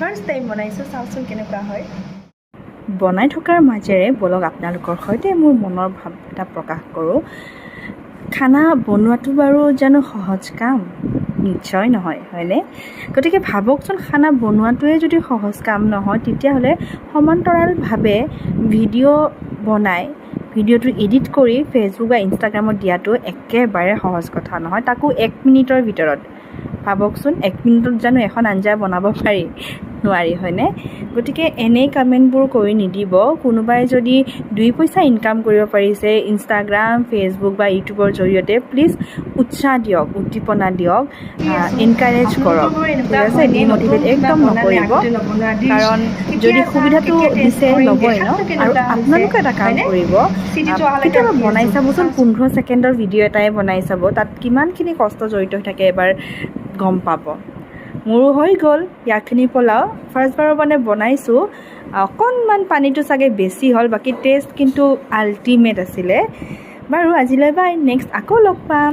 First time বনাইছোঁ, চাওকচোন কেনেকুৱা হয়। বনাই থকাৰ মাজেৰে বলক আপোনালোকৰ সৈতে মোৰ মনৰ ভাৱ এটা প্ৰকাশ কৰোঁ। খানা বনোৱাটো বাৰু জানো সহজ কাম? নিশ্চয় নহয়, হয়নে? গতিকে ভাবকচোন, খানা বনোৱাটোৱে যদি সহজ কাম নহয়, তেতিয়াহ'লে সমান্তৰালভাৱে ভিডিঅ' বনাই ভিডিঅ'টো এডিট কৰি ফেচবুক বা ইনষ্টাগ্ৰামত দিয়াটো একেবাৰে সহজ কথা নহয়, তাকো 1 মিনিটৰ ভিতৰত। ভাবকচোন, 1 মিনিটত জানো এখন আঞ্জা বনাব পাৰি? নোৱাৰি, হয়নে? গতিকে এনেই কমেণ্টবোৰ কৰি নিদিব। কোনোবাই যদি 2 পইচা ইনকাম কৰিব পাৰিছে ইনষ্টাগ্ৰাম, ফেচবুক বা ইউটিউবৰ জৰিয়তে, প্লিজ উৎসাহ দিয়ক, উদ্দীপনা দিয়ক, এনকাৰেজ কৰক, ঠিক আছে? ডিম'টিভেট একদম নকৰিব, কাৰণ যদি সুবিধাটো দিছে ল'বই ন। আৰু আপোনালোকে এটা কাম কৰিব, কেতিয়াবা বনাই চাবচোন, 15 ছেকেণ্ডৰ ভিডিঅ' এটাই বনাই চাব, তাত কিমানখিনি কষ্ট জড়িত হৈ থাকে এবাৰ গম পাব। মোৰো হৈ গ'ল ইয়াখিনি পোলাও, ফাৰ্ষ্টবাৰৰ মানে বনাইছোঁ, অকণমান পানীটো চাগে বেছি হ'ল, বাকী টেষ্ট কিন্তু আল্টিমেট আছিলে। বাৰু আজিলৈ বাই, নেক্সট আকৌ লগ পাম।